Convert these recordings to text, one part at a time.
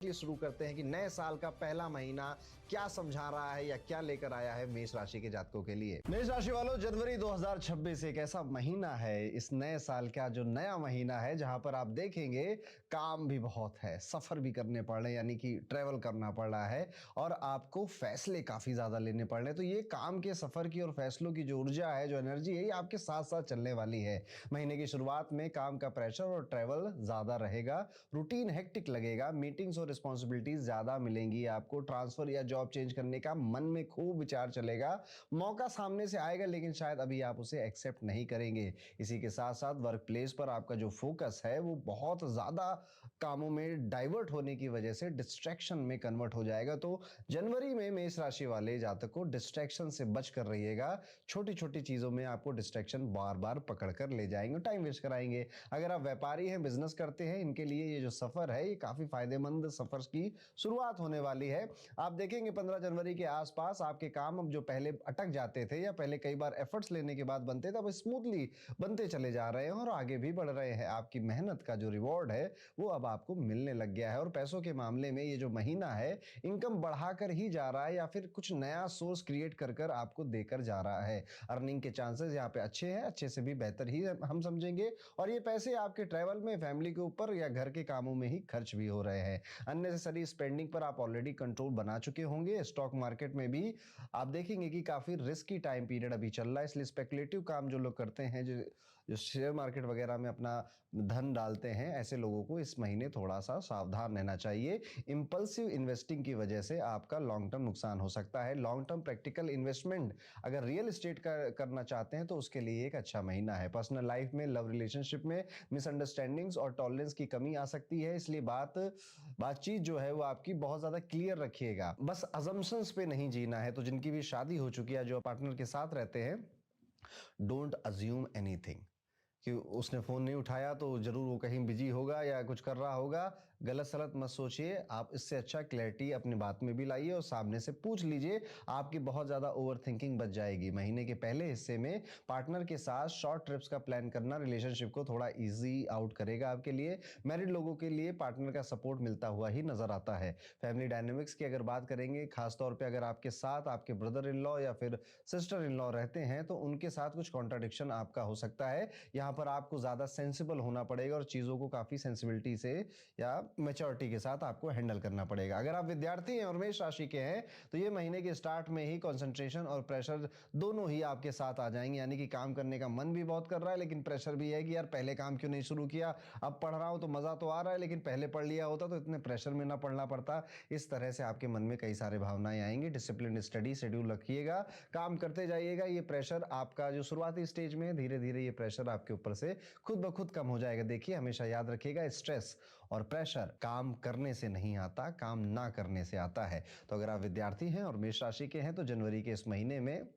शुरू करते हैं कि नए साल का पहला महीना क्या समझा रहा है या क्या लेकर आया है मेष राशि के जातकों के लिए। मेष राशि वालों, जनवरी 2026 एक ऐसा महीना है, इस नए साल का जो नया महीना है, जहां पर आप देखेंगे काम भी बहुत है, सफर भी करने पड़ रहे हैं, यानी कि ट्रेवल करना पड़ रहा है और आपको फैसले काफी ज्यादा लेने पड़ रहे हैं। तो ये काम के, सफर की और फैसलों की जो ऊर्जा है, जो एनर्जी है, ये आपके साथ साथ चलने वाली है। महीने की शुरुआत में काम का प्रेशर और ट्रेवल ज्यादा रहेगा, रूटीन हेक्टिक लगेगा, मीटिंग्स और रिस्पॉन्सिबिलिटीज ज्यादा मिलेंगी आपको, ट्रांसफर या जॉब चेंज करने का मन में खूब विचार चलेगा, मौका सामने से आएगा लेकिन शायद अभी आप उसे एक्सेप्ट नहीं करेंगे। इसी के साथ साथ वर्क प्लेस पर आपका जो फोकस है वो बहुत ज्यादा कामों में डाइवर्ट होने की वजह से डिस्ट्रैक्शन में कन्वर्ट हो जाएगा। तो जनवरी में मेष राशि वाले जातक को डिस्ट्रैक्शन से बच कर रहिएगा। छोटी छोटी चीजों में आपको डिस्ट्रैक्शन बार बार पकड़ कर ले जाएंगे, टाइम वेस्ट कराएंगे। अगर आप व्यापारी हैं, बिजनेस करते हैं, इनके लिए ये जो सफर है ये काफी फायदेमंद सफर की शुरुआत होने वाली है। आप देखेंगे 15 जनवरी के आसपास आपके काम अब जो पहले अटक जाते थे या पहले कई बार एफर्ट्स लेने के बाद बनते थे, अब स्मूथली बनते चले जा रहे हैं और आगे भी बढ़ रहे हैं। आपकी मेहनत का जो रिवॉर्ड है वो अब आपको मिलने लग गया है और पैसों के मामले में ये जो महीना है इनकम बढ़ाकर ही जा रहा है या फिर कुछ नया सोर्स क्रिएट कर कर आपको देकर जा रहा है। अर्निंग के चांसेस यहाँ पे अच्छे हैं, अच्छे से भी बेहतर ही हम समझेंगे और ये पैसे आपके ट्रैवल में, फैमिली के ऊपर या घर के कामों में ही खर्च भी हो रहे हैं। अननेसेसरी स्पेंडिंग पर आप ऑलरेडी कंट्रोल बना चुके होंगे। स्टॉक मार्केट में भी आप देखेंगे कि काफी रिस्की टाइम पीरियड अभी चल रहा है, इसलिए स्पेकुलेटिव काम जो लोग करते हैं, जो शेयर मार्केट वगैरह में अपना धन डालते हैं, ऐसे लोगों को इस महीने थोड़ा सा सावधान रहना चाहिए। इंपल्सिव इन्वेस्टिंग की वजह से आपका लॉन्ग टर्म नुकसान हो सकता है। लॉन्ग टर्म प्रैक्टिकल इन्वेस्टमेंट अगर रियल एस्टेट करना चाहते हैं तो उसके लिए एक अच्छा महीना है। पर्सनल लाइफ में, लव रिलेशनशिप में मिसअंडरस्टैंडिंग्स और टॉलरेंस की कमी आ सकती है, इसलिए बातचीत जो है वो आपकी बहुत ज्यादा क्लियर रखिएगा। बस अजम्पशंस पे नहीं जीना है। तो जिनकी भी शादी हो चुकी है, जो पार्टनर के साथ रहते हैं, डोंट अज्यूम एनीथिंग कि उसने फोन नहीं उठाया तो जरूर वो कहीं बिजी होगा या कुछ कर रहा होगा। गलत सलत मत सोचिए। आप इससे अच्छा क्लैरिटी अपनी बात में भी लाइए और सामने से पूछ लीजिए, आपकी बहुत ज्यादा ओवर थिंकिंग बच जाएगी। महीने के पहले हिस्से में पार्टनर के साथ शॉर्ट ट्रिप्स का प्लान करना रिलेशनशिप को थोड़ा इजी आउट करेगा आपके लिए। मैरिड लोगों के लिए पार्टनर का सपोर्ट मिलता हुआ ही नजर आता है। फैमिली डायनेमिक्स की अगर बात करेंगे, खासतौर पर अगर आपके साथ आपके ब्रदर इन लॉ या फिर सिस्टर इन लॉ रहते हैं तो उनके साथ कुछ कॉन्ट्राडिक्शन आपका हो सकता है। यहाँ पर आपको ज्यादा सेंसिबल होना पड़ेगा और चीजों को काफी सेंसिबिलिटी से या मैच्योरिटी के साथ आपको हैंडल करना पड़ेगा। अगर आप विद्यार्थी हैं और मेष राशि के हैं तो ये महीने के स्टार्ट में ही कंसंट्रेशन और प्रेशर दोनों ही आपके साथ आ जाएंगे, यानी कि काम करने का मन भी बहुत कर रहा है लेकिन प्रेशर भी है कि यार पहले काम क्यों नहीं शुरू किया, अब पढ़ रहा हूं तो मजा तो आ रहा है लेकिन पहले पढ़ लिया होता तो इतने प्रेशर में ना पढ़ना पड़ता। इस तरह से आपके मन में कई सारे भावनाएं आएंगी। डिसिप्लिन स्टडी शेड्यूल रखिएगा, काम करते जाइएगा। ये प्रेशर आपका जो शुरुआती स्टेज में, धीरे धीरे ये प्रेशर आपके ऊपर से खुद ब खुद कम हो जाएगा। देखिए, हमेशा याद रखिएगा, स्ट्रेस और प्रेशर काम करने से नहीं आता, काम ना करने से आता है। तो अगर आप विद्यार्थी हैं और मेष राशि के हैं तो जनवरी के इस महीने में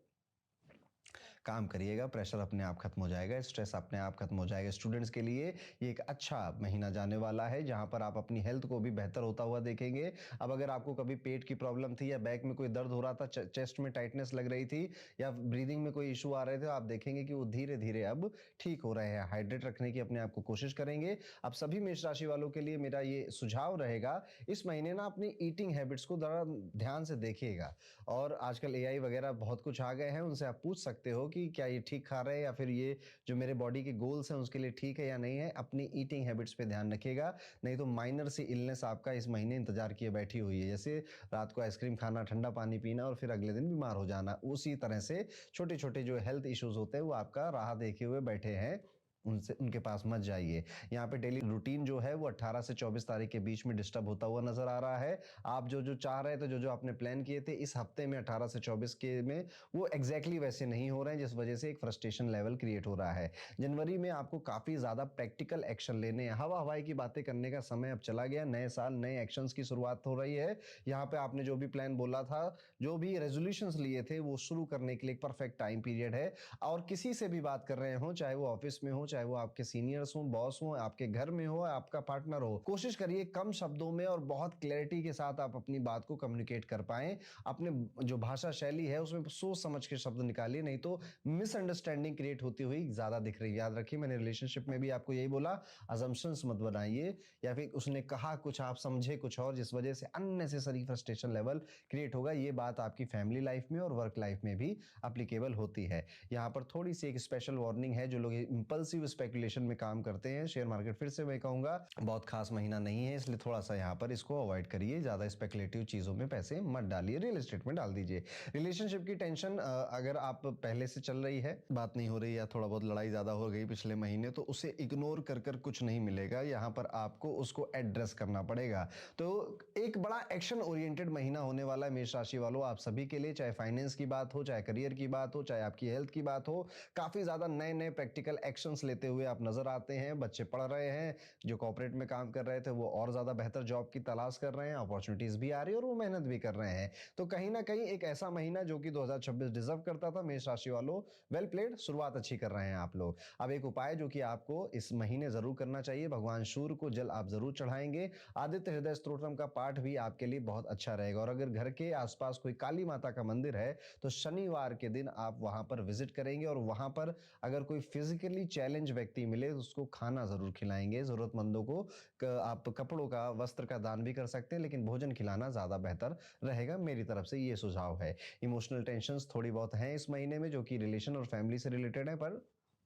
काम करिएगा, प्रेशर अपने आप खत्म हो जाएगा, स्ट्रेस अपने आप खत्म हो जाएगा। स्टूडेंट्स के लिए ये एक अच्छा महीना जाने वाला है जहां पर आप अपनी हेल्थ को भी बेहतर होता हुआ देखेंगे। अब अगर आपको कभी पेट की प्रॉब्लम थी या बैक में कोई दर्द हो रहा था, चेस्ट में टाइटनेस लग रही थी या ब्रीदिंग में कोई इशू आ रहे थे, आप देखेंगे कि वो धीरे धीरे अब ठीक हो रहे हैं। हाइड्रेट रखने की अपने आप को कोशिश करेंगे। अब सभी मेष राशि वालों के लिए मेरा ये सुझाव रहेगा, इस महीने ना अपनी ईटिंग हैबिट्स को जरा ध्यान से देखिएगा। और आजकल एआई वगैरह बहुत कुछ आ गए हैं, उनसे आप पूछ सकते हो कि क्या ये ठीक खा रहे हैं या फिर ये जो मेरे बॉडी के गोल्स हैं उसके लिए ठीक है या नहीं है। अपनी ईटिंग हैबिट्स पे ध्यान रखिएगा, नहीं तो माइनर सी इलनेस आपका इस महीने इंतजार किए बैठी हुई है। जैसे रात को आइसक्रीम खाना, ठंडा पानी पीना और फिर अगले दिन बीमार हो जाना, उसी तरह से छोटे छोटे जो हेल्थ इश्यूज होते हैं वो आपका राह देखे हुए बैठे हैं, उनसे उनके पास मत जाइए। यहाँ पे डेली रूटीन जो है वो 18 से 24 तारीख के बीच में डिस्टर्ब होता हुआ नजर आ रहा है। आप जो जो चाह रहे थे, जो जो आपने प्लान किए थे इस हफ्ते में 18 से 24 के में, वो एग्जैक्टली वैसे नहीं हो रहे हैं, जिस वजह से एक फ्रस्ट्रेशन लेवल क्रिएट हो रहा है। जनवरी में आपको काफी ज्यादा प्रैक्टिकल एक्शन लेने हैं। हवा हवाई की बातें करने का समय अब चला गया। नए साल नए एक्शंस की शुरुआत हो रही है। यहाँ पे आपने जो भी प्लान बोला था, जो भी रेजोल्यूशंस लिए थे, वो शुरू करने के लिए एक परफेक्ट टाइम पीरियड है। और किसी से भी बात कर रहे हो, चाहे वो ऑफिस में हो चाहे वो आपके सीनियर्स हो, बॉस हो, आपके घर में हो, आपका पार्टनर हो, कोशिश करिए कम शब्दों में और बहुत क्लैरिटी के साथ आप अपनी बात को कम्युनिकेट कर पाएं। अपने जो भाषा शैली है उसमें सोच समझ के शब्द निकालिए, नहीं तो मिसअंडरस्टैंडिंग क्रिएट होती हुई ज्यादा दिख रही है। याद रखिए, मैंने रिलेशनशिप में भी आपको यही बोला, अजम्पशंस मत बनाइए, या फिर उसने कहा कुछ आप समझे कुछ और, जिस वजह से अननेसेसरी फ्रस्ट्रेशन लेवल क्रिएट होगा। ये बात आपकी फैमिली लाइफ में और वर्क लाइफ में भी एप्लीकेबल होती है। यहाँ पर थोड़ी सी एक स्पेशल वार्निंग है, जो लोग इंपल्सिव स्पेकुलेशन में काम करते हैं, शेयर मार्केट फिर से मैं कहूंगा बहुत खास महीना नहीं है, इसलिए थोड़ा सा यहाँ पर इसको अवॉइड करिए, ज्यादा स्पेकुलेटिव चीजों में पैसे मत डालिए, रियल एस्टेट में डाल दीजिए। रिलेशनशिप की टेंशन अगर आप पहले से चल रही है, बात नहीं हो रही या थोड़ा बहुत लड़ाई ज्यादा हो गई पिछले महीने, तो उसे इग्नोर कर कर कुछ नहीं मिलेगा, यहाँ पर आपको उसको एड्रेस करना पड़ेगा। तो एक बड़ा एक्शन ओरिएंटेड महीना होने वाला है मेष राशि वालों आप सभी के लिए, चाहे फाइनेंस की बात हो, चाहे करियर की बात हो, चाहे आपकी हेल्थ की बात हो। काफी ज्यादा नए नए प्रैक्टिकल एक्शंस लेते हुए आप नजर आते हैं। बच्चे पढ़ रहे हैं, जो कॉर्पोरेट में काम कर रहे थे वो और ज्यादा बेहतर जॉब की तलाश कर रहे हैं, अपॉर्चुनिटीज भी आ रही है और वो मेहनत भी कर रहे हैं। तो कहीं ना कहीं एक ऐसा महीना जो कि 2026 डिजर्व करता था मेष राशि वालों, वेल प्लेड, शुरुआत अच्छी कर रहे हैं आप लोग। अब एक उपाय जो कि आपको इस महीने जरूर करना चाहिए, भगवान सूर्य को जल आप जरूर चढ़ाएंगे। आदित्य हृदय स्तोत्रम का पाठ भी आपके लिए बहुत अच्छा रहेगा। और अगर घर के आसपास कोई काली माता का मंदिर है तो शनिवार के दिन आप वहां पर विजिट करेंगे, और वहां पर अगर कोई फिजिकली चैलेंज व्यक्ति मिले तो उसको खाना जरूर खिलाएंगे। जरूरतमंदों को आप कपड़ों का, वस्त्र का दान भी कर सकते हैं, लेकिन भोजन खिलाना ज्यादा बेहतर रहेगा, मेरी तरफ से ये सुझाव है। इमोशनल टेंशंस थोड़ी बहुत हैं इस महीने में, जो कि रिलेशन और फैमिली से रिलेटेड है, पर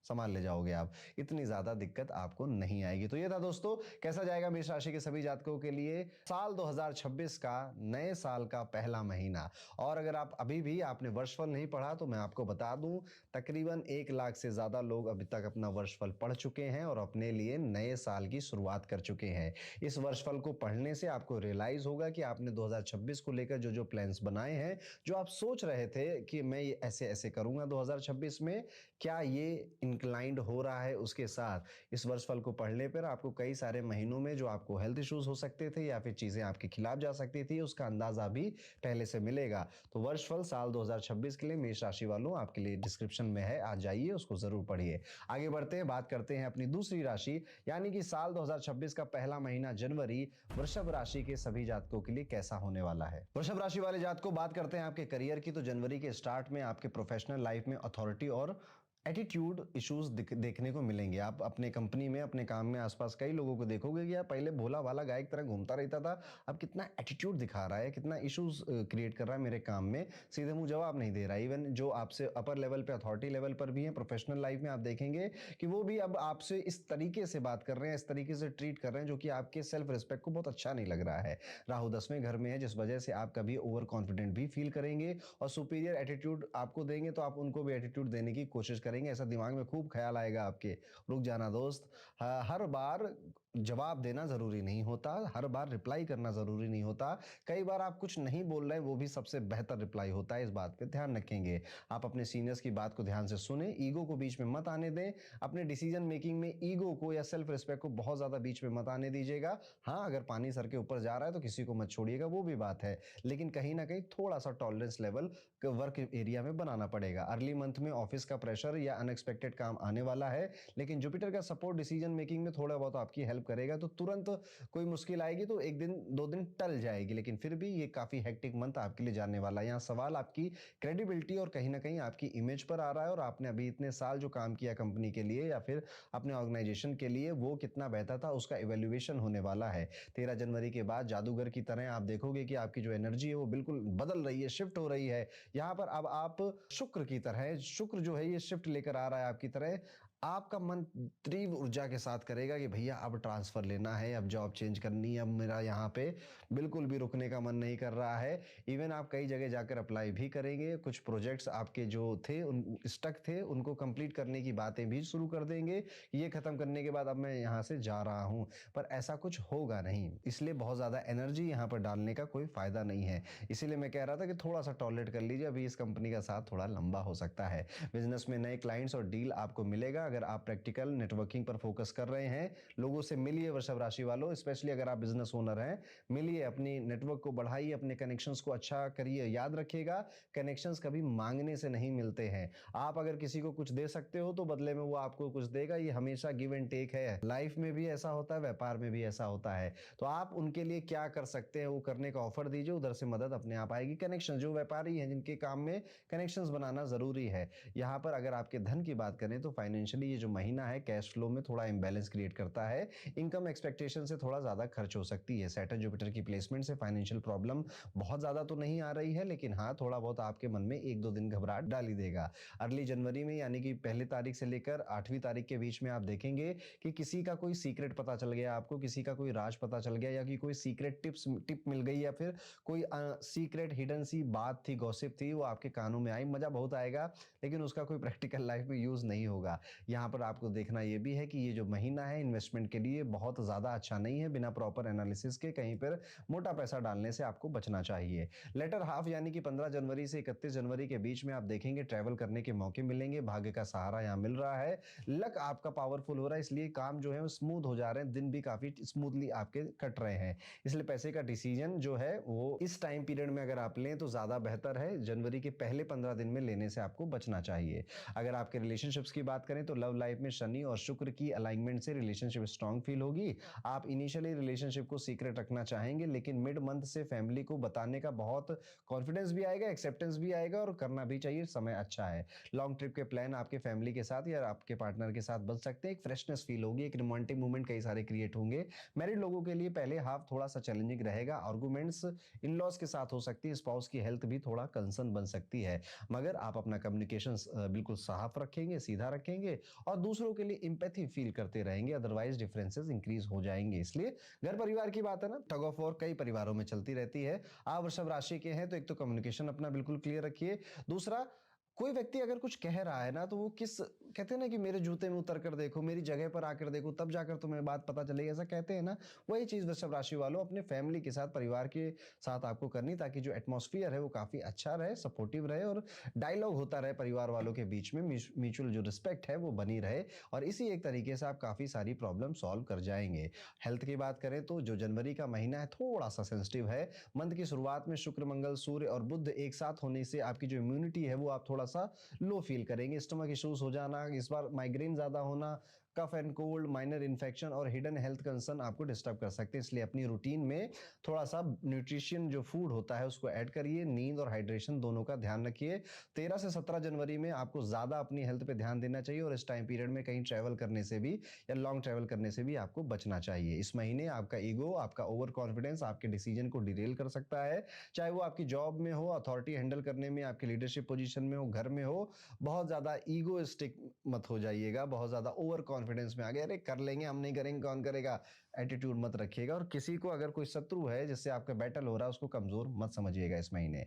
संभाल ले जाओगे आप, इतनी ज्यादा दिक्कत आपको नहीं आएगी। तो ये था दोस्तों, कैसा जाएगा मेष राशि के सभी जातकों के लिए साल 2026 का, नए साल का पहला महीना। और अगर आप अभी भी आपने वर्षफल नहीं पढ़ा तो मैं आपको बता दूं, तकरीबन 1 लाख से ज्यादा लोग अभी तक अपना वर्षफल पढ़ चुके हैं और अपने लिए नए साल की शुरुआत कर चुके हैं। इस वर्षफल को पढ़ने से आपको रियलाइज होगा कि आपने 2026 को लेकर जो जो प्लान्स बनाए हैं, जो आप सोच रहे थे कि मैं ये ऐसे ऐसे करूंगा 2026 में, क्या ये इंक्लाइंड हो रहा है उसके साथ। इस वर्षफल को पढ़ने पर आपको कई सारे महीनों में जो आपको हेल्थ इश्यूज हो सकते थे या फिर चीजें आपके खिलाफ जा सकती थी, उसका अंदाजा भी पहले से मिलेगा। तो वर्षफल साल 2026 के लिए मेष राशि वालों आपके लिए डिस्क्रिप्शन में है, आ जाइए, उसको जरूर पढ़िए। आगे बढ़ते हैं, बात करते हैं अपनी दूसरी राशि, यानी कि साल 2026 का पहला महीना जनवरी, वृषभ राशि के सभी जातकों के लिए कैसा होने वाला है। वृषभ राशि वाले जातकों, बात करते हैं आपके करियर की, तो जनवरी के स्टार्ट में आपके प्रोफेशनल लाइफ में अथॉरिटी और एटीट्यूड इश्यूज देखने को मिलेंगे। आप अपने कंपनी में, अपने काम में आसपास कई लोगों को देखोगे कि आप पहले भोला भाला गाय की तरह घूमता रहता था, अब कितना एटीट्यूड दिखा रहा है, कितना इश्यूज क्रिएट कर रहा है मेरे काम में, सीधे मुंह जवाब नहीं दे रहा है। इवन जो आपसे अपर लेवल पे, अथॉरिटी लेवल पर भी है, प्रोफेशनल लाइफ में आप देखेंगे कि वो भी अब आपसे इस तरीके से बात कर रहे हैं, इस तरीके से ट्रीट कर रहे हैं, जो कि आपके सेल्फ रिस्पेक्ट को बहुत अच्छा नहीं लग रहा है। राहु 10वें घर में है, जिस वजह से आप कभी ओवर कॉन्फिडेंट भी फील करेंगे और सुपीरियर एटीट्यूड आपको देंगे तो आप उनको भी एटीट्यूड देने की कोशिश करेंगे। ऐसा दिमाग में खूब ख्याल आएगा आपके, रुक जाना दोस्त, हर बार जवाब देना जरूरी नहीं होता, हर बार रिप्लाई करना जरूरी नहीं होता, कई बार आप कुछ नहीं बोल रहे वो भी सबसे बेहतर रिप्लाई होता है। इस बात पे ध्यान रखेंगे। आप अपने सीनियर्स की बात को ध्यान से सुने, ईगो को बीच में मत आने दें, अपने डिसीजन मेकिंग में ईगो को या सेल्फ रिस्पेक्ट को बहुत ज्यादा बीच में मत आने दीजिएगा। हाँ, अगर पानी सर के ऊपर जा रहा है तो किसी को मत छोड़िएगा, वो भी बात है, लेकिन कहीं ना कहीं थोड़ा सा टॉलरेंस लेवल वर्क एरिया में बनाना पड़ेगा। अर्ली मंथ में ऑफिस का प्रेशर या अनएक्सपेक्टेड काम आने वाला है, लेकिन जुपिटर का सपोर्ट डिसीजन मेकिंग में थोड़ा बहुत आपकी हेल्प करेगा। तो तुरंत कोई मुश्किल आएगी तो 1 दिन 2 दिन टल जाएगी, लेकिन फिर भी ये काफी हेक्टिक मंथ आपके लिए जाने वाला है। यहाँ सवाल आपकी क्रेडिबिलिटी और कहीं ना कहीं आपकी इमेज पर आ रहा है, और आपने अभी इतने साल जो काम किया कंपनी के लिए या फिर अपने ऑर्गेनाइजेशन के लिए, वो कितना बेहतर था उसका इवेल्युएशन होने वाला है। 13 जनवरी के बाद जादूगर की तरह आप देखोगे कि आपकी जो एनर्जी है वो बिल्कुल बदल रही है, शिफ्ट हो रही है। यहाँ पर अब आप शुक्र की तरह, शुक्र जो है ये शिफ्ट लेकर आ रहा है आपकी तरह, आपका मन तीव्र ऊर्जा के साथ करेगा कि भैया अब ट्रांसफर लेना है, अब जॉब चेंज करनी है, अब मेरा यहाँ पे बिल्कुल भी रुकने का मन नहीं कर रहा है। इवन आप कई जगह जाकर अप्लाई भी करेंगे, कुछ प्रोजेक्ट्स आपके जो थे उन स्टक थे उनको कंप्लीट करने की बातें भी शुरू कर देंगे, ये खत्म करने के बाद अब मैं यहाँ से जा रहा हूँ, पर ऐसा कुछ होगा नहीं, इसलिए बहुत ज्यादा एनर्जी यहाँ पर डालने का कोई फायदा नहीं है। इसीलिए मैं कह रहा था कि थोड़ा सा टॉलरेट कर लीजिए, अभी इस कंपनी का साथ थोड़ा लंबा हो सकता है। बिजनेस में नए क्लाइंट्स और डील आपको मिलेगा, अगर आप प्रैक्टिकल नेटवर्किंग पर फोकस कर रहे हैं, लोगों से मिलिए वृषभ राशि वालों, स्पेशली अगर आप बिजनेस ओनर हैं, मिलिए, अपनी नेटवर्क को बढ़ाइए, अपने कनेक्शंस को अच्छा करिए। याद रखिएगा, कनेक्शंस कभी मांगने से नहीं मिलते हैं। आप अगर किसी को कुछ दे सकते हो तो बदले में वो आपको कुछ देगा। ये हमेशा गिव एंड टेक है। लाइफ में भी ऐसा होता है, व्यापार में भी ऐसा होता है। तो आप उनके लिए क्या कर सकते हैं वो करने का ऑफर दीजिए, उधर से मदद अपने आप आएगी। कनेक्शन, जो व्यापारी हैं जिनके काम में कनेक्शंस बनाना जरूरी है। यहाँ पर अगर आपके धन की बात करें तो फाइनेंशियली ये जो महीना है कैश फ्लो में थोड़ा इंबैलेंस क्रिएट करता है। इनकम एक्सपेक्टेशन से थोड़ा ज्यादा खर्च हो सकती है। सैटर्न जुपिटर की प्लेसमेंट से फाइनेंशियल प्रॉब्लम बहुत ज्यादा तो नहीं आ रही है, लेकिन हाँ थोड़ा बहुत आपके मन में 1-2 दिन घबराहट डाल ही देगा। अर्ली जनवरी में यानी कि पहली तारीख से लेकर 8वीं तारीख के बीच में आप देखेंगे कि किसी का कोई सीक्रेट पता चल गया आपको, किसी का कोई राज पता चल गया, या कि कोई सीक्रेट टिप मिल गई, या फिर कोई सीक्रेट हिडन सी बात थी, गॉसिप थी, वो आपके कानों में आई। मजा बहुत आएगा, लेकिन उसका कोई प्रैक्टिकल लाइफ में यूज नहीं होगा। यहाँ पर आपको देखना यह भी है कि ये जो महीना है इन्वेस्टमेंट के लिए बहुत ज्यादा अच्छा नहीं है। बिना प्रॉपर एनालिसिस के कहीं पर मोटा पैसा डालने से आपको बचना चाहिए। लेटर हाफ यानी कि 15 जनवरी से 31 जनवरी के बीच में आप देखेंगे ट्रैवल करने के मौके मिलेंगे। भाग्य का सहारा यहाँ मिल रहा है। लक आपका पावरफुल हो रहा है, इसलिए काम जो है वो स्मूथ हो जा रहे हैं। दिन भी काफी स्मूथली आपके कट रहे हैं। इसलिए पैसे का डिसीजन जो है वो इस टाइम पीरियड में अगर आप लें तो ज्यादा बेहतर है। जनवरी के पहले 15 दिन में लेने से आपको बचना चाहिए। अगर आपके रिलेशनशिप्स की बात करें तो लव लाइफ में शनि और शुक्र की अलाइनमेंट से रिलेशनशिप स्ट्रांग फील होगी। आप इनिशियली रिलेशनशिप को सीक्रेट रखना चाहेंगे, लेकिन मिड मंथ से फैमिली को बताने का बहुत कॉन्फिडेंस भी आएगा, एक्सेप्टेंस भी आएगा, और करना भी चाहिए। समय अच्छा है। लॉन्ग ट्रिप के प्लान आपके फैमिली के साथ या आपके पार्टनर के साथ बन सकते हैं। एक फ्रेशनेस फील होगी, एक रोमांटिक मूवमेंट कई सारे क्रिएट होंगे। मैरिड लोगों के लिए पहले हाफ थोड़ा सा चैलेंजिंग रहेगा। आर्गुमेंट्स इन लॉज के साथ हो सकती है। स्पाउस की हेल्थ भी थोड़ा कंसर्न बन सकती है, मगर आप अपना कम्युनिकेशन बिल्कुल साफ रखेंगे, सीधा रखेंगे, और दूसरों के लिए इंपैथी फील करते रहेंगे। अदरवाइज डिफरेंसेस इंक्रीज हो जाएंगे। इसलिए घर परिवार की बात है ना, टग ऑफ वॉर कई परिवारों में चलती रहती है। आप वृषभ राशि के हैं तो एक तो कम्युनिकेशन अपना बिल्कुल क्लियर रखिए। दूसरा, कोई व्यक्ति अगर कुछ कह रहा है ना तो वो किस, कहते हैं ना कि मेरे जूते में उतर कर देखो, मेरी जगह पर आकर देखो, तब जाकर तुम्हें बात पता चलेगी, ऐसा कहते हैं ना। वही चीज वृषभ राशि वालों अपने फैमिली के साथ, परिवार के साथ आपको करनी, ताकि जो एटमॉस्फेयर है वो काफी अच्छा रहे, सपोर्टिव रहे, और डायलॉग होता रहे परिवार वालों के बीच में। म्यूचुअल जो रिस्पेक्ट है वो बनी रहे, और इसी एक तरीके से आप काफी सारी प्रॉब्लम सॉल्व कर जाएंगे। हेल्थ की बात करें तो जो जनवरी का महीना है थोड़ा सा सेंसिटिव है। मंथ की शुरुआत में शुक्र, मंगल, सूर्य और बुध एक साथ होने से आपकी जो इम्यूनिटी है वो आप थोड़ा सा लो फील करेंगे। स्टमक इश्यूज हो जाना, इस बार माइग्रेन ज्यादा होना, cough and cold, minor infection और हिडन हेल्थ कंसर्न आपको डिस्टर्ब कर सकते हैं। इसलिए अपनी रूटीन में थोड़ा सा न्यूट्रिशन जो फूड होता है उसको ऐड करिए। नींद और हाइड्रेशन दोनों का ध्यान रखिए। 13 से 17 जनवरी में आपको ज्यादा अपनी हेल्थ पे ध्यान देना चाहिए, और इस टाइम पीरियड में कहीं ट्रैवल करने से भी या लॉन्ग ट्रैवल करने से भी आपको बचना चाहिए। इस महीने आपका ईगो, आपका ओवर कॉन्फिडेंस आपके डिसीजन को डिरेल कर सकता है। चाहे वो आपकी जॉब में हो, अथॉरिटी हैंडल करने में, आपकी लीडरशिप पोजीशन में हो, घर में हो, बहुत ज्यादा ईगोइस्टिक मत हो जाइएगा। बहुत ज्यादा ओवर कॉन्फिडेंस में आ गए, अरे कर लेंगे, हम नहीं करेंगे कौन करेगा, एटीट्यूड मत रखिएगा। और किसी को अगर कोई शत्रु है जिससे आपका बैटल हो रहा है उसको कमजोर मत समझिएगा इस महीने।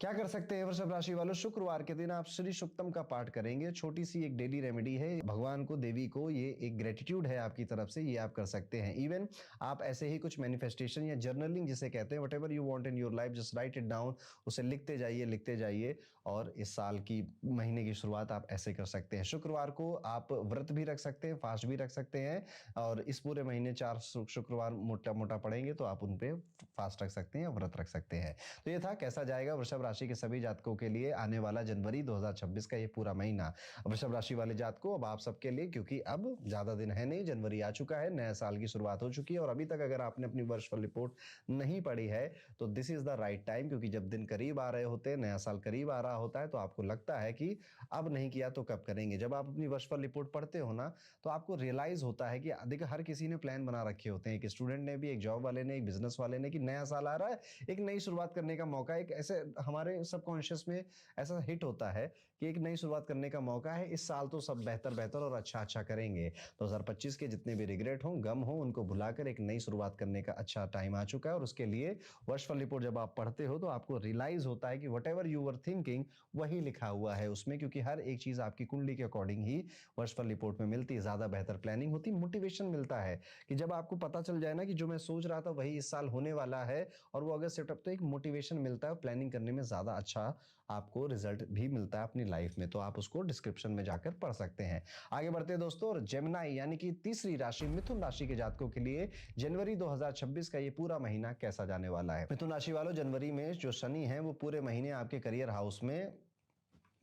क्या कर सकते हैं वृषभ राशि वालों? शुक्रवार के दिन आप श्री सुक्तम का पाठ करेंगे। छोटी सी एक डेली रेमेडी है, भगवान को, देवी को, ये एक ग्रेटिट्यूड है आपकी तरफ से, ये आप कर सकते हैं। इवन आप ऐसे ही कुछ मैनिफेस्टेशन या जर्नलिंग जिसे कहते हैं, whatever you want in your life, just right it down, उसे लिखते जाइए, लिखते जाइए। और इस साल की महीने की शुरुआत आप ऐसे कर सकते हैं। शुक्रवार को आप व्रत भी रख सकते हैं, फास्ट भी रख सकते हैं, और इस पूरे महीने 4 शुक्रवार मोटा मोटा पड़ेंगे तो आप उन पे फास्ट रख सकते हैं या व्रत रख सकते हैं। तो ये था कैसा जाएगा वृषभ राशि के सभी जातकों के लिए आने वाला जनवरी 2026 का ये पूरा महीना। वृषभ राशि वाले जातकों, अब आप सबके लिए, क्योंकि अब ज्यादा दिन है नहीं, जनवरी आ चुका है, नया साल की शुरुआत हो चुकी है, और अभी तक अगर आपने अपनी वर्षफल रिपोर्ट नहीं पढ़ी है तो this is the right time. क्योंकि जब दिन करीब आ रहे होते हैं, नया साल करीब आ रहा होता है, तो आपको लगता है कि अब नहीं किया तो कब करेंगे। जब आप अपनी वर्षफल रिपोर्ट पढ़ते हो ना तो आपको रियलाइज होता है कि अधिक हर किसी ने प्लान बना रखे होते हैं, एक स्टूडेंट ने भी, एक जॉब वाले ने, एक बिजनेस वाले ने, कि नया साल आ रहा है, एक नई शुरुआत करने का मौका। एक ऐसे हमारे सबकॉन्शियस में ऐसा हिट होता है कि एक नई शुरुआत करने का मौका है, इस साल तो सब बेहतर बेहतर और अच्छा अच्छा करेंगे। 2025 के जितने भी रिग्रेट हों, गम हो, उनको भुलाकर एक नई शुरुआत करने का अच्छा टाइम आ चुका है। और उसके लिए वर्षफल रिपोर्ट जब आप पढ़ते हो तो आपको रियलाइज होता है कि व्हाटएवर यू वर थिंकिंग वही लिखा हुआ है उसमें, क्योंकि हर एक चीज आपकी कुंडली के अकॉर्डिंग ही वर्षफल रिपोर्ट में मिलती है। ज्यादा बेहतर प्लानिंग होती, मोटिवेशन मिलता है कि जब आपको पता चल जाए ना कि जो मैं सोच रहा था वही इस साल होने वाला है, और वो अगर सेटअप, तो एक मोटिवेशन मिलता है, प्लानिंग करने में ज़्यादा अच्छा आपको रिजल्ट भी मिलता है अपनी लाइफ में। तो आप उसको डिस्क्रिप्शन में जाकर पढ़ सकते हैं। आगे बढ़ते हैं दोस्तों, और जेमिनी यानी कि तीसरी राशि मिथुन राशि के जातकों के लिए जनवरी 2026 का ये पूरा महीना कैसा जाने वाला है। मिथुन राशि वालों, जनवरी में जो शनि है वो पूरे महीने आपके करियर हाउस में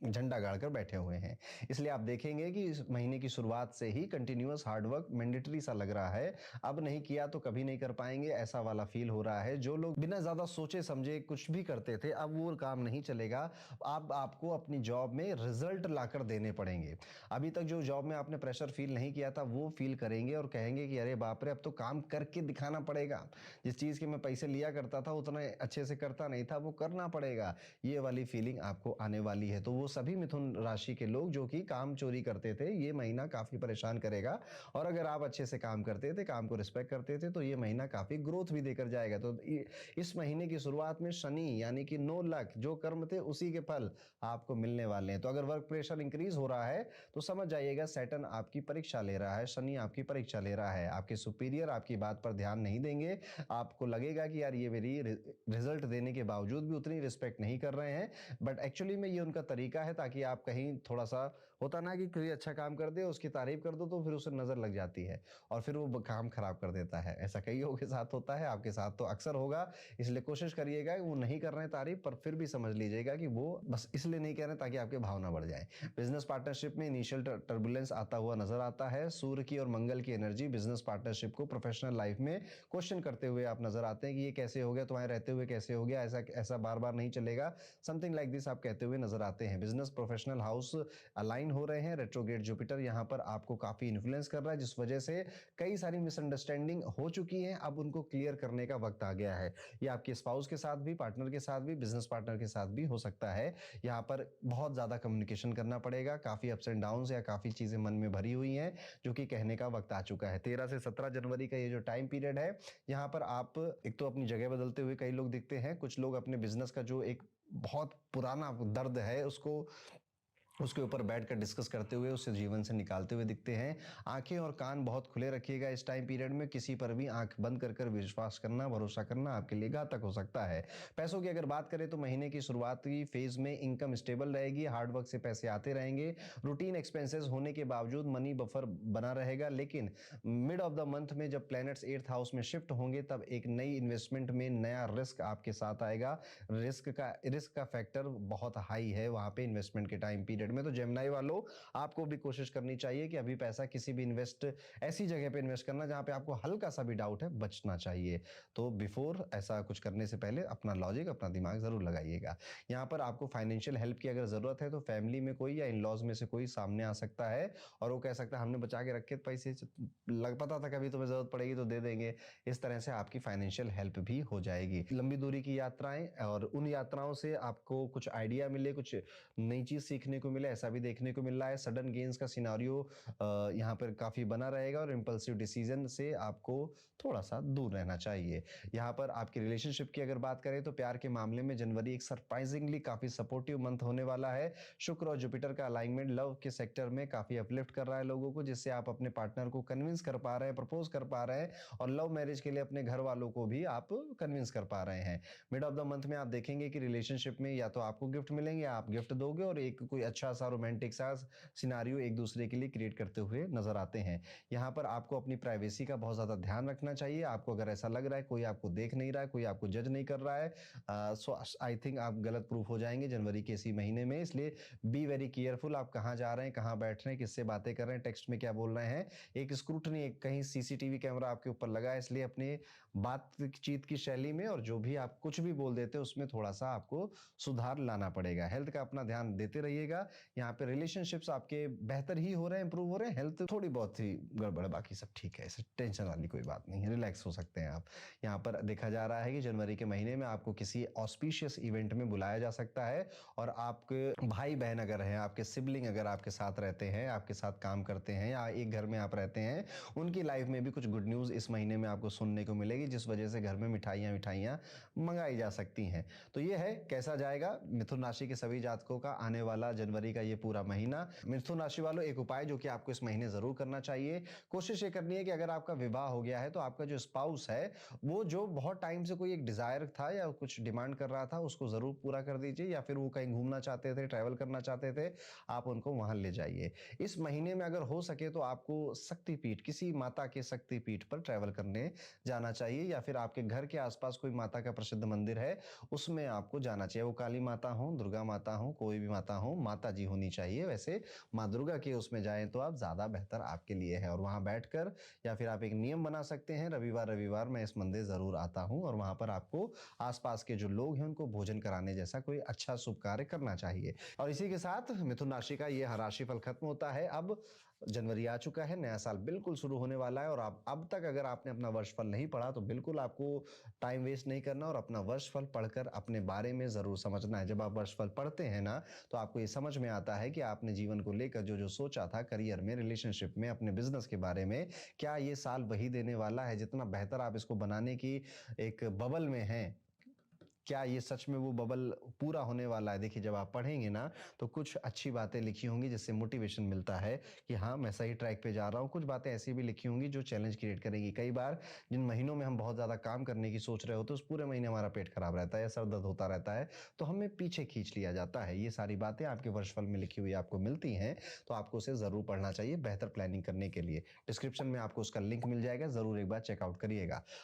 झंडा गाड़कर बैठे हुए हैं। इसलिए आप देखेंगे कि इस महीने की शुरुआत से ही कंटिन्यूअस हार्डवर्क मैंडेटरी सा लग रहा है। अब नहीं किया तो कभी नहीं कर पाएंगे, ऐसा वाला फील हो रहा है। जो लोग बिना ज्यादा सोचे समझे कुछ भी करते थे, अब वो काम नहीं चलेगा। अब आपको अपनी जॉब में रिजल्ट लाकर देने पड़ेंगे। अभी तक जो जॉब में आपने प्रेशर फील नहीं किया था वो फील करेंगे और कहेंगे कि अरे बाप रे, अब तो काम करके दिखाना पड़ेगा। जिस चीज के मैं पैसे लिया करता था उतना अच्छे से करता नहीं था, वो करना पड़ेगा। ये वाली फीलिंग आपको आने वाली है। तो वो सभी मिथुन राशि के लोग जो कि काम चोरी करते थे, ये महीना काफी परेशान करेगा। और अगर आप अच्छे से काम करते थे, काम को रिस्पेक्ट करते थे, तो ये महीना काफी ग्रोथ भी देकर जाएगा। तो इस महीने की शुरुआत में शनि यानी कि नो लक, जो कर्म थे उसी के फल आपको मिलने वाले हैं। तो अगर वर्क प्रेशर इंक्रीज हो रहा है तो समझ जाइएगा सैटर्न आपकी परीक्षा ले रहा है, शनि आपकी परीक्षा ले रहा है। आपके सुपीरियर आपकी बात पर ध्यान नहीं देंगे। आपको लगेगा कि यार ये मेरी रिजल्ट देने के बावजूद भी उतनी रिस्पेक्ट नहीं कर रहे हैं, बट एक्चुअली में ये उनका तरीका है ताकि आप कहीं थोड़ा सा, होता ना कि कोई अच्छा काम कर दे उसकी तारीफ कर दो तो फिर उसे नजर लग जाती है और फिर वो काम खराब कर देता है। ऐसा कई लोगों के साथ होता है, आपके साथ तो अक्सर होगा। इसलिए कोशिश करिएगा कि वो नहीं कर रहे हैं तारीफ, पर फिर भी समझ लीजिएगा कि वो बस इसलिए नहीं कह रहे ताकि आपकी भावना बढ़ जाए। बिजनेस पार्टनरशिप में इनिशियल टर्बुलेंस आता हुआ नजर आता है। सूर्य की और मंगल की एनर्जी बिजनेस पार्टनरशिप को प्रोफेशनल लाइफ में क्वेश्चन करते हुए आप नजर आते हैं कि ये कैसे हो गया, तुम्हारे रहते हुए कैसे हो गया, ऐसा ऐसा बार बार नहीं चलेगा, समथिंग लाइक दिस आप कहते हुए नजर आते हैं। बिजनेस प्रोफेशनल हाउस अलाइन हो रहे हैं। रेट्रोगेट जुपिटर यहाँ पर आपको काफी इन्फ्लुएंस कर रहा है, जिस वजह से कई सारी मिसअंडरस्टैंडिंग हो चुकी है। अब उनको क्लियर करने का वक्त आ गया है। ये आपके स्पाउस के साथ भी, पार्टनर के साथ भी, बिजनेस पार्टनर के साथ भी हो सकता है। यहाँ पर बहुत ज्यादा कम्युनिकेशन करना पड़ेगा। काफी अप्स एंड डाउन या काफी चीजें मन में भरी हुई हैं जो कि कहने का वक्त आ चुका है। 13 से 17 जनवरी का ये जो टाइम पीरियड है, यहाँ पर आप एक तो अपनी जगह बदलते हुए कई लोग दिखते हैं। कुछ लोग अपने बिजनेस का जो एक बहुत पुराना दर्द है उसके ऊपर बैठकर डिस्कस करते हुए उसे जीवन से निकालते हुए दिखते हैं। आंखें और कान बहुत खुले रखिएगा इस टाइम पीरियड में। किसी पर भी आंख बंद कर विश्वास करना, भरोसा करना आपके लिए घातक हो सकता है। पैसों की अगर बात करें तो महीने की शुरुआती फेज में इनकम स्टेबल रहेगी, हार्डवर्क से पैसे आते रहेंगे। रूटीन एक्सपेंसेस होने के बावजूद मनी बफर बना रहेगा। लेकिन मिड ऑफ द मंथ में जब प्लैनेट्स 8th हाउस में शिफ्ट होंगे तब एक नई इन्वेस्टमेंट में नया रिस्क आपके साथ आएगा। रिस्क का फैक्टर बहुत हाई है वहां पे इन्वेस्टमेंट के टाइम पीरियड में। तो जेमिनी वालों, आपको भी कोशिश करनी चाहिए कि अभी पैसा किसी भी ऐसी जगह पे इन्वेस्ट करना जहां पे आपको हल्का सा भी डाउट है, बचना चाहिए। तो बिफोर ऐसा कुछ करने से पहले अपना लॉजिक, अपना दिमाग जरूर लगाइएगा। यहाँ पर आपको फाइनेंशियल हेल्प की अगर जरूरत है तो फैमिली में कोई या इन लॉज में से कोई सामने आ सकता है और वो कह सकता है हमने बचा के रखे पैसे, पता था कभी तुम्हें जरूरत पड़ेगी तो दे देंगे। इस तरह से आपकी फाइनेंशियल हेल्प भी हो जाएगी। लंबी दूरी की यात्राएं और उन यात्राओं से आपको कुछ आइडिया मिले, कुछ नई चीज सीखने को मिले, ऐसा भी देखने को मिल रहा है। सडन गेन्स का सिनारियो यहाँ पर काफी बना रहेगा और इंपल्सिव डिसीजन से आपको थोड़ा सा दूर रहना चाहिए। यहाँ पर आपकी रिलेशनशिप की अगर बात करें तो प्यार के मामले में जनवरी एक सरप्राइजिंगली काफी सपोर्टिव मंथ होने वाला है। शुक्र और जुपिटर का अलाइनमेंट लव के सेक्टर में काफी अपलिफ्ट कर रहा है लोगों को, जिससे आप अपने पार्टनर को कन्विंस कर पा रहे हैं, प्रपोज कर पा रहे हैं और लव मैरिज के लिए अपने घर वालों को भी आप कन्विंस कर पा रहे हैं। मिड ऑफ द मंथ में आप देखेंगे कि रिलेशनशिप में या तो आपको गिफ्ट मिलेंगे, आप गिफ्ट दोगे और एक कोई अच्छा सा रोमांटिक सा सिनारियो एक दूसरे के लिए क्रिएट करते हुए नजर आते हैं। यहाँ पर आपको अपनी प्राइवेसी का बहुत ज्यादा ध्यान रखना चाहिए। आपको अगर ऐसा लग रहा है कोई आपको देख नहीं रहा है, कोई आपको जज नहीं कर रहा है, सो आई थिंक आप गलत प्रूफ हो जाएंगे जनवरी के इसी महीने में। इसलिए बी वेरी केयरफुल, आप कहाँ जा रहे हैं, कहाँ बैठ रहे हैं, किससे बातें कर रहे हैं, टेक्स्ट में क्या बोल रहे हैं। एक स्क्रूटनी, एक कहीं सीसीटीवी कैमरा आपके ऊपर लगा है, इसलिए अपने बातचीत की शैली में और जो भी आप कुछ भी बोल देते हैं उसमें थोड़ा सा आपको सुधार लाना पड़ेगा। हेल्थ का अपना ध्यान देते रहिएगा। यहाँ पे रिलेशनशिप्स आपके बेहतर ही हो रहे हैं, इंप्रूव हो रहे हैं। हेल्थ थोड़ी बहुत ही गड़बड़ है, बाकी सब ठीक है, ऐसे टेंशन वाली कोई बात नहीं है, रिलैक्स हो सकते हैं आप। यहाँ पर देखा जा रहा है कि जनवरी के महीने में आपको किसी ऑस्पिशियस इवेंट में बुलाया जा सकता है और आपके भाई बहन अगर हैं, आपके सिबलिंग अगर आपके साथ रहते हैं, आपके साथ काम करते हैं या एक घर में आप रहते हैं, उनकी लाइफ में भी कुछ गुड न्यूज इस महीने में आपको सुनने को मिलेगी, जिस वजह से घर में मिठाइयां मंगाई जा सकती हैं। तो ये है कैसा जाएगा मिथुन राशि के सभी जातकों का आने वाला जनवरी जनवरी का ये पूरा महीना। मिथुन राशि वालों, एक उपाय जो कि आपको इस महीने जरूर करना चाहिए, कोशिश ये करनी है कि अगर आपका विवाह हो गया है तो आपका जो स्पाउस है वो जो बहुत टाइम से कोई एक डिजायर था या कुछ डिमांड कर रहा था उसको जरूर पूरा कर दीजिए, या फिर वो कहीं घूमना चाहते थे, ट्रैवल करना चाहते थे, आप उनको वहां ले जाइए। इस महीने में अगर हो सके तो आपको शक्तिपीठ, किसी माता के शक्तिपीठ पर ट्रैवल करने जाना चाहिए, या फिर आपके घर के आसपास कोई माता का प्रसिद्ध मंदिर है उसमें आपको जाना चाहिए। वो काली माता हो, दुर्गा माता हो, कोई भी माता हो, माता जी होनी चाहिए। वैसे माँ दुर्गा के उसमें जाएं तो आप ज्यादा बेहतर आपके लिए है। और वहां बैठकर या फिर आप एक नियम बना सकते हैं, रविवार रविवार मैं इस मंदिर जरूर आता हूं, और वहां पर आपको आसपास के जो लोग हैं उनको भोजन कराने जैसा कोई अच्छा शुभ कार्य करना चाहिए। और इसी के साथ मिथुन राशि का ये राशिफल खत्म होता है। अब जनवरी आ चुका है, नया साल बिल्कुल शुरू होने वाला है, और आप अब तक अगर आपने अपना वर्षफल नहीं पढ़ा तो बिल्कुल आपको टाइम वेस्ट नहीं करना और अपना वर्षफल पढ़कर अपने बारे में जरूर समझना है। जब आप वर्षफल पढ़ते हैं ना तो आपको ये समझ में आता है कि आपने जीवन को लेकर जो जो सोचा था, करियर में, रिलेशनशिप में, अपने बिजनेस के बारे में, क्या ये साल वही देने वाला है जितना बेहतर आप इसको बनाने की एक बबल में हैं। क्या ये सच में वो बबल पूरा होने वाला है? देखिए, जब आप पढ़ेंगे ना तो कुछ अच्छी बातें लिखी होंगी जिससे मोटिवेशन मिलता है कि हाँ मैं सही ट्रैक पे जा रहा हूँ। कुछ बातें ऐसी भी लिखी होंगी जो चैलेंज क्रिएट करेगी। कई बार जिन महीनों में हम बहुत ज्यादा काम करने की सोच रहे होते हैं उस पूरे महीने हमारा पेट खराब रहता है या सर दर्द होता रहता है, तो हमें पीछे खींच लिया जाता है। ये सारी बातें आपके वर्षफल में लिखी हुई आपको मिलती हैं, तो आपको उसे जरूर पढ़ना चाहिए बेहतर प्लानिंग करने के लिए। डिस्क्रिप्शन में आपको उसका लिंक मिल जाएगा, जरूर एक बार चेकआउट करिएगा।